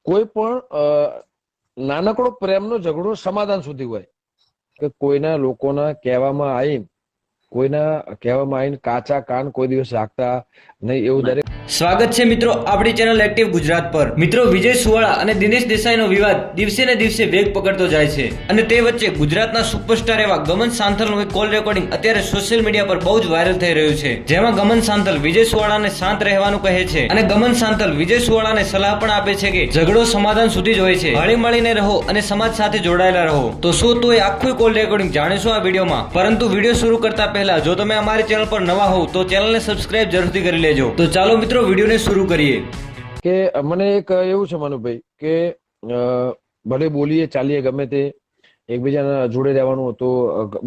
કોઈ પણ નાનકડો પ્રેમનો ઝઘડો સમાધાન સુધી હોય કે કોઈના લોકોના કહેવામાં આવીને કાચા કાન કોઈ દિવસ રાખતા નહીં, એવું દરેક. સ્વાગત છે મિત્રો આપણી ચેનલ એક્ટિવ ગુજરાત પર. મિત્રો, વિજય સુવાળા અને દિનેશ દેસાઈનો વિવાદ દિવસે ને દિવસે વેગ પકડતો જાય છે અને તે વચ્ચે ગુજરાતના સુપરસ્ટાર એવા ગમન સાંથલનું એક કોલ રેકોર્ડિંગ અત્યારે સોશિયલ મીડિયા પર બહુ જ વાયરલ થઈ રહ્યું છે, જેમાં ગમન સાંથલ વિજય સુવાળાને શાંત રહેવાનું કહે છે અને ગમન સાંથલ વિજય સુવાળાને સલાહ પણ આપે છે કે ઝઘડો સમાધાન સુધી જ હોય છે, હળી મળીને રહો અને સમાજ સાથે જોડાયેલા રહો. તો શું તો એ આખું કોલ રેકોર્ડિંગ જાણીશું આ વિડીયોમાં. પરંતુ વિડીયો શરૂ કરતા પહેલા જો તમે અમારી ચેનલ પર નવા હોવ તો ચેનલને સબસ્ક્રાઇબ જરૂરથી કરી લેજો. તો ચાલો મિત્રો વિડીયોને શરૂ કરીએ. કે મને એક એવું છે મનુભાઈ કે ભલે બોલીએ ચાલીએ ગમે તે, એકબીજાના જોડે રહેવાનું. તો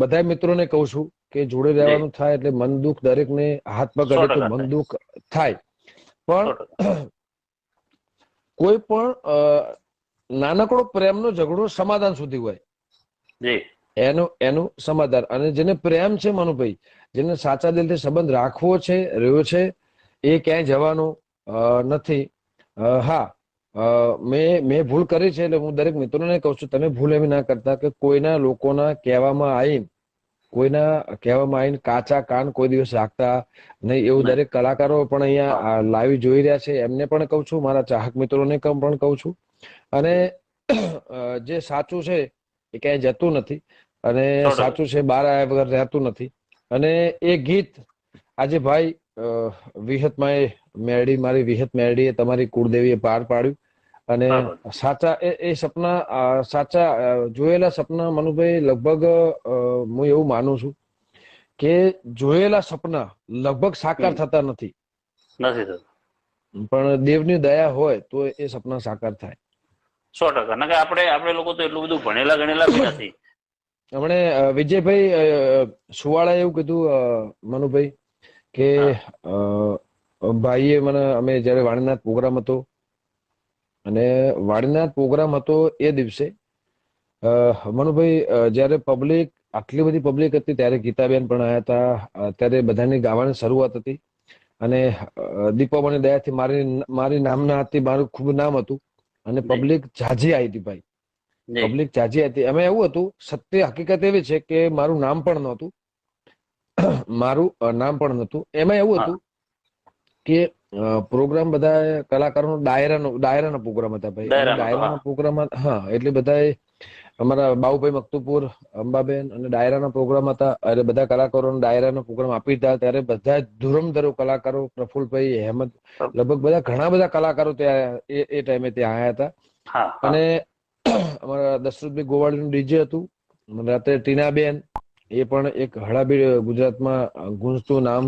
બધા મિત્રોને કહું છું કે જોડે રહેવાનું થાય એટલે મન દુઃખ દરેકને હાથ પગ અડે તો મન દુઃખ થાય, પણ કોઈ પણ નાનકડો પ્રેમનો ઝઘડો સમાધાન સુધી હોય એનું સમાધાન. અને જેને પ્રેમ છે મનુભાઈ, જેને સાચા દિલથી સંબંધ રાખવો છે, રહ્યો છે, એ ક્યાંય જવાનું નથી. હા, મેં ભૂલ કરી છે એટલે હું દરેક મિત્રોને કહું છું તમે ભૂલ એવી ના કરતા કે કોઈના લોકોના કહેવામાં આવીને કાચા કાન કોઈ દિવસ રાખતા નહીં, એવું દરેક કલાકારો પણ અહીંયા લાઈવ જોઈ રહ્યા છે એમને પણ કહું છું, મારા ચાહક મિત્રોને પણ કહું છું. અને જે સાચું છે એ ક્યાંય જતું નથી અને સાચું છે બહાર આવ્યા વગર રહેતું નથી. અને એ ગીત આજે ભાઈ વિહતમાએ મારી વિહત મેરડીએ તમારી કુળદેવીએ પાર પાડ્યું અને સાચા એ સપના, સાચા જોયેલા સપના મનુભાઈ લગભગ હું એવું માનું છું કે જોયેલા સપના લગભગ સાકાર થતા નથી, પણ દેવની દયા હોય તો એ સપના સાકાર થાય. 100%. આપણે લોકો તો એટલું બધું ભણેલા ગણેલા બી નથી. હમણે વિજયભાઈ સુવાળા એવું કીધું મનુભાઈ કે ભાઈએ મને, અમે જયારે વાણીનાથ પ્રોગ્રામ હતો અને વાણીનાથ પ્રોગ્રામ હતો એ દિવસે મનુભાઈ જયારે આટલી બધી પબ્લિક હતી ત્યારે ગીતાબેન પણ આવ્યા હતા, ત્યારે બધાની ગાવાની શરૂઆત હતી અને દીપાવળની દયાથી મારી નામના હતી, મારું ખૂબ નામ હતું અને પબ્લિક ઝાઝી આવી હતી ભાઈ, પબ્લિક ઝાઝી હતી. એમાં એવું હતું, સત્ય હકીકત એવી છે કે મારું નામ પણ નહોતું. એમાં એવું હતું કે પ્રોગ્રામ બધા કલાકારો ડાયરાના પ્રોગ્રામ હતા ભાઈ, ડાયરાના પ્રોગ્રામ. હા, એટલે બધા અમારા બાબુભાઈ મકતુપુર, અંબાબેન અને ડાયરાના પ્રોગ્રામ હતા. એટલે બધા કલાકારો ડાયરાનો પ્રોગ્રામ આપી હતા. ત્યારે બધા ધુરમધરો કલાકારો, પ્રફુલભાઈ, હેમંત, લગભગ બધા ઘણા બધા કલાકારો ત્યાં એ ટાઈમે ત્યાં આવ્યા હતા. અને અમારા દશરથભાઈ ગોવાળીનું ડીજે હતું. રાત્રે ટીનાબેન, એ પણ એક હળાબી ગુજરાતમાં ગુંજતું નામ,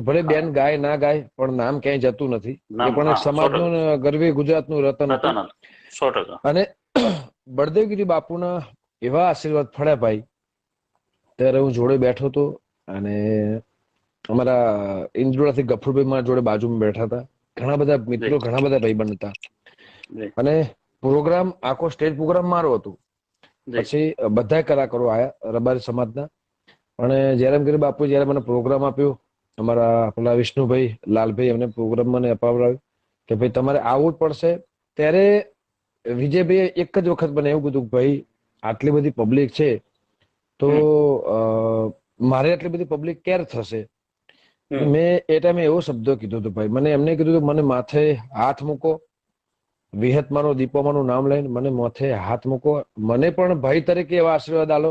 ભલે બેન ગાય ના ગાય પણ નામ ક્યાંય જતું નથી. એ પણ એક સમાજનું ગરવી ગુજરાતનું રતન હતું. અને બળદેવગીરી બાપુના એવા આશીર્વાદ ફળ્યા ભાઈ, ત્યારે હું જોડે બેઠો હતો અને અમારા ઇન્દ્રોડાથી ગફુરભાઈ મારા જોડે બાજુમાં બેઠા હતા. ઘણા બધા મિત્રો, ઘણા બધા ભાઈબંધ હતા અને પ્રોગ્રામ, આખો સ્ટેજ પ્રોગ્રામ મારો હતો. પછી બધા કલાકારો આયા રબારી સમાજના. અને જયરામગીરી બાપુ જયારે મને પ્રોગ્રામ આપ્યો, અમારા પેલા વિષ્ણુભાઈ, લાલભાઈ, એમને પ્રોગ્રામ મને અપાવડાવ્યો કે ભાઈ તમારે આવવું જ પડશે. ત્યારે વિજયભાઈ એક જ વખત મને એવું કીધું, ભાઈ આટલી બધી પબ્લિક છે તો મારે આટલી બધી પબ્લિક ક્યારે થશે. મેં એ ટાઈમે એવો શબ્દ કીધો હતો ભાઈ, મને એમને કીધું કે મને માથે હાથ મૂકો, વિહતમાનો દીપોમાનું નામ લઈને મને માથે હાથ મૂકો, મને પણ ભાઈ તરીકે એવા આશીર્વાદ આલો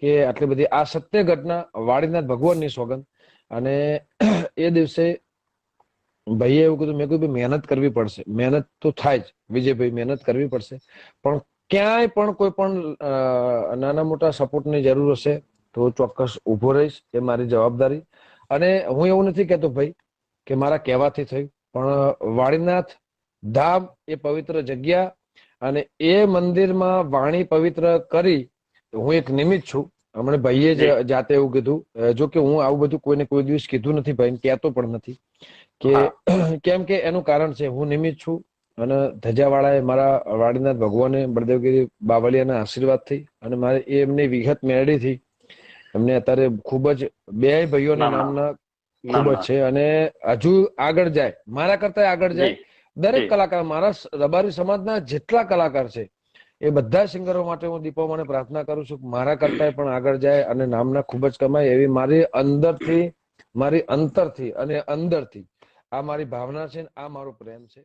કે આટલી બધી આ સત્ય ઘટના, વાડીનાથ ભગવાનની સોગંદ. અને એ દિવસે ભાઈએ એવું કીધું, મેં કીધું મહેનત કરવી પડશે. મહેનત તો થાય જ વિજયભાઈ, મહેનત કરવી પડશે, પણ ક્યાંય પણ કોઈ પણ નાના મોટા સપોર્ટની જરૂર હશે તો ચોક્કસ ઉભો રહીશ, એ મારી જવાબદારી. અને હું એવું નથી કહેતો ભાઈ કે મારા કહેવાથી થયું, પણ વાડીનાથ ધામ એ પવિત્ર જગ્યા અને એ મંદિરમાં વાણી પવિત્ર કરી હું એક નિમિત્ત છું. હમણાં ભાઈએ જ જાતે એવું કીધું, જો કે હું આવું બધું કોઈને કોઈ દિવસ કીધું નથી ભાઈ, કહેતો પણ નથી કે કેમ કે એનું કારણ છે હું નિમિત્ત છું. અને ધજાવાળાએ મારા વાડીનાથ ભગવાને બળદેવગીરી બાવળિયાના આશીર્વાદથી અને મારે એમની વિહત મેળડીથી એમને અત્યારે ખૂબ જ બે ભાઈઓના નામના ખૂબ જ છે અને હજુ આગળ જાય, મારા કરતા આગળ જાય દરેક કલાકાર, મારા રબારી સમાજના જેટલા કલાકાર છે એ બધા સિંગરો માટે હું દીપોમાને પ્રાર્થના કરું છું કે મારા કરતા પણ આગળ જાય અને નામના ખૂબ જ કમાય, એવી મારી અંદરથી, મારી અંતરથી અને અંદરથી આ મારી ભાવના છે, આ મારો પ્રેમ છે.